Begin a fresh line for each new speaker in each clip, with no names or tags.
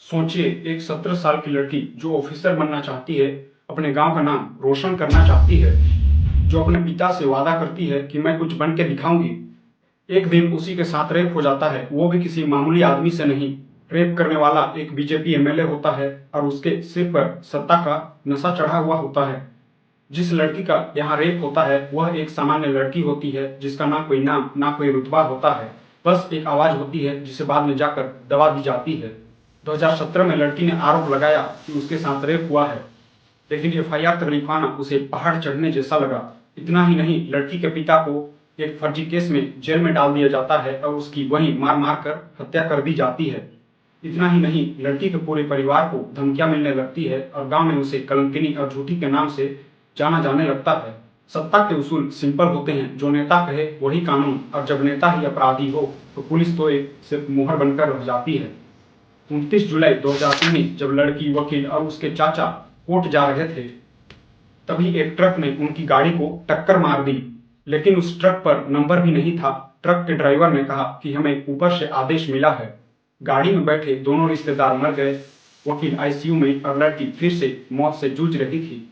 सोचिए, एक 17 साल की लड़की जो ऑफिसर बनना चाहती है, अपने गांव का नाम रोशन करना चाहती है, जो अपने पिता से वादा करती है कि मैं कुछ बन के दिखाऊंगी। एक दिन उसी के साथ रेप हो जाता है, वो भी किसी मामूली आदमी से नहीं। रेप करने वाला एक बीजेपी एमएलए होता है और उसके सिर पर सत्ता का नशा चढ़ा हुआ होता है। जिस लड़की का यहाँ रेप होता है वह एक सामान्य लड़की होती है, जिसका ना कोई नाम ना कोई रुतबा होता है। बस एक आवाज होती है जिसे बाद में जाकर दबा दी जाती है। 2017 में लड़की ने आरोप लगाया कि उसके साथ रेप हुआ है, लेकिन एफआईआर तक लिखवाना उसे पहाड़ चढ़ने जैसा लगा। इतना ही नहीं, लड़की के पिता को एक फर्जी केस में जेल में डाल दिया जाता है और उसकी वहीं मार मार कर हत्या कर दी जाती है। इतना ही नहीं, लड़की के पूरे परिवार को धमकियां मिलने लगती है और गांव में उसे कलंकिनी और झूठी के नाम से जाना जाने लगता है। सत्ता के उसूल सिंपल होते हैं, जो नेता कहे वही कानून, और जब नेता ही अपराधी हो तो पुलिस तो एक सिर्फ मुहर बनकर रह जाती है। 29 जुलाई 2019 जब लड़की, वकील और उसके चाचा कोर्ट जा रहे थे, तभी एक ट्रक ने उनकी गाड़ी को टक्कर मार दी। लेकिन उस ट्रक पर नंबर भी नहीं था। ट्रक के ड्राइवर ने कहा कि हमें ऊपर से आदेश मिला है। गाड़ी में बैठे दोनों रिश्तेदार मर गए, वकील आईसीयू में और लड़की फिर से मौत से जूझ रही थी।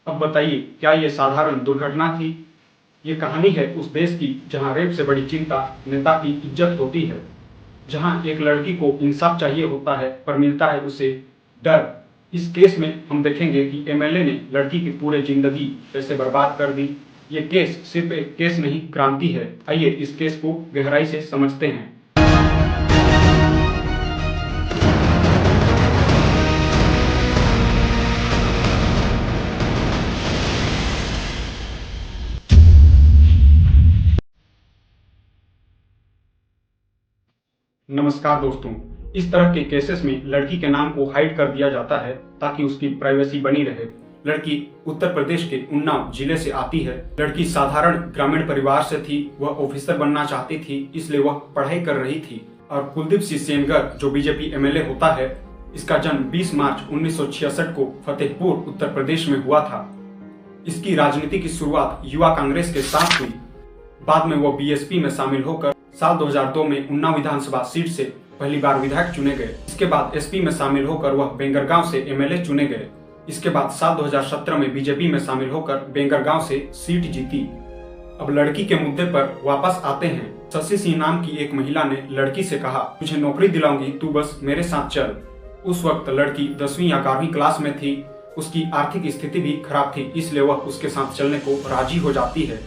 अब बताइए, क्या ये साधारण दुर्घटना थी? ये कहानी है उस देश की जहां रेप से बड़ी चिंता नेता की इज्जत होती है, जहां एक लड़की को इंसाफ चाहिए होता है पर मिलता है उसे डर। इस केस में हम देखेंगे कि एमएलए ने लड़की की पूरी जिंदगी कैसे बर्बाद कर दी। ये केस सिर्फ एक केस नहीं, क्रांति है। आइए इस केस को गहराई से समझते हैं। नमस्कार दोस्तों। इस तरह के केसेस में लड़की के नाम को हाइड कर दिया जाता है ताकि उसकी प्राइवेसी बनी रहे। लड़की उत्तर प्रदेश के उन्नाव जिले से आती है। लड़की साधारण ग्रामीण परिवार से थी। वह ऑफिसर बनना चाहती थी, इसलिए वह पढ़ाई कर रही थी। और कुलदीप सिंह सेंगर जो बीजेपी एमएलए होता है, इसका जन्म 20 मार्च 1966 को फतेहपुर उत्तर प्रदेश में हुआ था। इसकी राजनीति की शुरुआत युवा कांग्रेस के साथ हुई। बाद में वो बीएसपी में शामिल होकर साल 2002 में उन्नाव विधानसभा सीट से पहली बार विधायक चुने गए। इसके बाद एसपी में शामिल होकर वह बेंगरगांव से एमएलए चुने गए। इसके बाद साल 2017 में बीजेपी में शामिल होकर बेंगरगांव से सीट जीती। अब लड़की के मुद्दे पर वापस आते हैं। शशि सिंह नाम की एक महिला ने लड़की से कहा, तुझे नौकरी दिलाऊंगी, तू बस मेरे साथ चल। उस वक्त लड़की 10वीं या 11वीं क्लास में थी। उसकी आर्थिक स्थिति भी खराब थी, इसलिए वह उसके साथ चलने को राजी हो जाती है।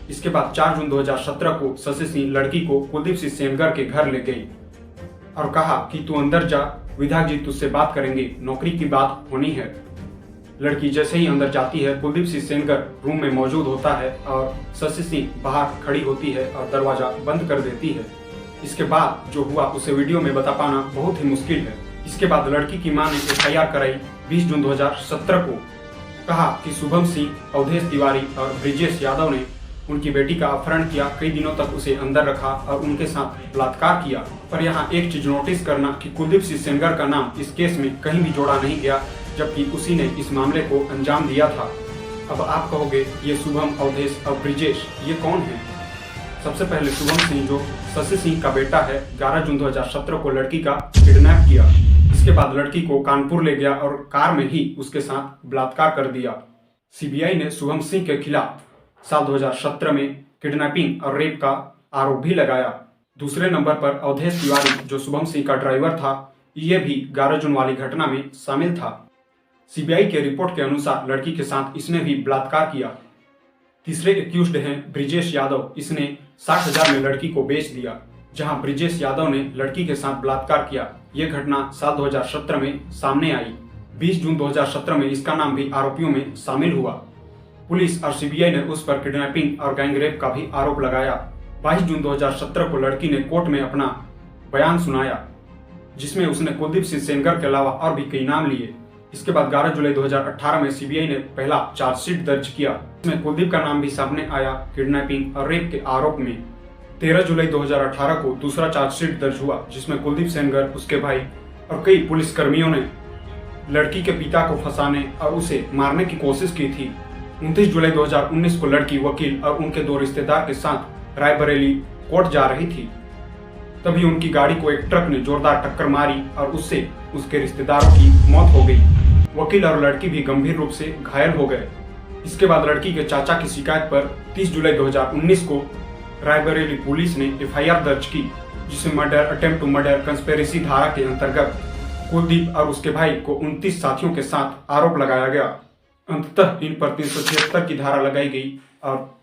इसके बाद 4 जून 2017 को शशि सिंह लड़की को कुलदीप सिंह सेंगर के घर ले गई और कहा कि तू अंदर जा, विधायक जी तुझसे बात करेंगे, नौकरी की बात होनी है। लड़की जैसे ही अंदर जाती है, कुलदीप सिंह सेंगर रूम में मौजूद होता है और शशि सिंह बाहर खड़ी होती है और दरवाजा बंद कर देती है। इसके बाद जो हुआ उसे वीडियो में बता पाना बहुत ही मुश्किल है। इसके बाद लड़की की मां ने एफआईआर कराई 20 जून 2017 को। कहा कि शुभम सिंह, अवधेश तिवारी और ब्रिजेश यादव ने उनकी बेटी का अपहरण किया, कई दिनों तक उसे अंदर रखा और उनके साथ बलात्कार किया। पर यहाँ एक चीज नोटिस करना कि कुलदीप सिंह सेंगर का नाम इस केस में कहीं भी जोड़ा नहीं गया, जबकि उसी ने इस मामले को अंजाम दिया था। अब आप कहोगे, ये शुभम, अवधेश और ब्रिजेश ये कौन है? सबसे पहले शुभम सिंह, जो शशि सिंह का बेटा है, 11 जून 2017 को लड़की का किडनैप किया। इसके बाद लड़की को कानपुर ले गया और कार में ही उसके साथ बलात्कार कर दिया। सीबीआई ने शुभम सिंह के खिलाफ साल 2017 में किडनैपिंग और रेप का आरोप भी लगाया। दूसरे नंबर पर अवधेश तिवारी, जो शुभम सिंह का ड्राइवर था, ये भी 11 जून वाली घटना में शामिल था। सीबीआई के रिपोर्ट के अनुसार लड़की के साथ इसने भी बलात्कार किया। तीसरे एक्यूज्ड हैं ब्रिजेश यादव। इसने 60,000 में लड़की को बेच दिया। जहां ब्रिजेश यादव ने लड़की के साथ बलात्कार किया, यह घटना साल 2017 में सामने आई। 20 जून 2017 में इसका नाम भी आरोपियों में शामिल हुआ। पुलिस और सीबीआई ने उस पर किडनैपिंग और गैंगरेप का भी आरोप लगाया। 22 जून 2017 को लड़की ने कोर्ट में अपना बयान सुनाया, जिसमें उसने कुलदीप सिंह सेंगर के अलावा और भी कई नाम लिए। इसके बाद 11 जुलाई 2018 में सीबीआई ने पहला चार्जशीट दर्ज किया, जिसमें कुलदीप का नाम भी सामने आया किडनैपिंग और रेप के आरोप में। 13 जुलाई 2018 को दूसरा चार्जशीट दर्ज हुआ, जिसमें कुलदीप सेंगर, उसके भाई और कई पुलिसकर्मियों ने लड़की के पिता को फंसाने और उसे मारने की कोशिश की थी। 29 जुलाई 2019 को लड़की, वकील और उनके 2 रिश्तेदार के साथ रायबरेली कोर्ट जा रही थी। तभी उनकी गाड़ी को एक ट्रक ने जोरदार टक्कर मारी और उससे उसके रिश्तेदारों की मौत हो गई। वकील और लड़की भी गंभीर रूप से घायल हो गए। इसके बाद लड़की के चाचा की शिकायत पर 30 जुलाई 2019 को रायबरेली पुलिस ने एफआईआर दर्ज की, जिसे murder, attempt to murder, conspiracy धारा के अंतर्गत कुलदीप और उसके भाई को 29 साथियों के साथ आरोप लगाया गया। अंततः इन पर 376 की धारा लगाई गई और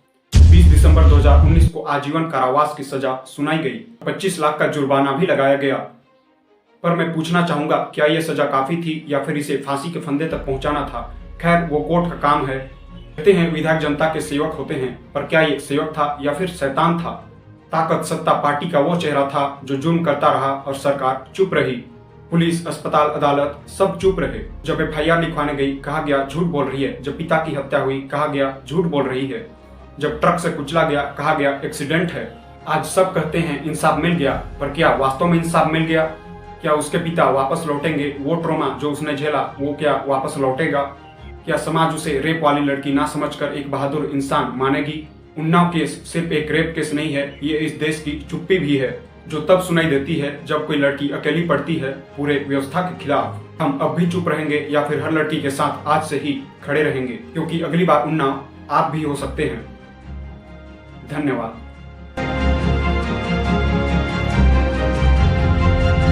20 दिसंबर 2019 को आजीवन कारावास की सजा सुनाई गई। 25 लाख का जुर्माना भी लगाया गया। पर मैं पूछना चाहूंगा, क्या यह सजा काफी थी या फिर इसे फांसी के फंदे तक पहुंचाना था? खैर, वो कोर्ट का काम है। कहते हैं विधायक जनता के सेवक होते हैं, पर क्या ये सेवक था या फिर शैतान था? ताकत सत्ता पार्टी का वो चेहरा था जो जुल्म करता रहा और सरकार चुप रही। पुलिस, अस्पताल, अदालत सब चुप रहे। जब एफआईआर लिखवाने गई, कहा गया झूठ बोल रही है। जब पिता की हत्या हुई, कहा गया झूठ बोल रही है। जब ट्रक से कुचला गया, कहा गया एक्सीडेंट है। आज सब कहते हैं इंसाफ मिल गया, पर क्या वास्तव में इंसाफ मिल गया? क्या उसके पिता वापस लौटेंगे? वो ट्रॉमा जो उसने झेला, वो क्या वापस लौटेगा? क्या समाज उसे रेप वाली लड़की ना समझकर एक बहादुर इंसान मानेगी? उन्नाव केस सिर्फ एक रेप केस नहीं है, ये इस देश की चुप्पी भी है, जो तब सुनाई देती है जब कोई लड़की अकेली पड़ती है पूरे व्यवस्था के खिलाफ। हम अब भी चुप रहेंगे या फिर हर लड़की के साथ आज से ही खड़े रहेंगे? क्योंकि अगली बार उन्नाव आप भी हो सकते हैं। धन्यवाद।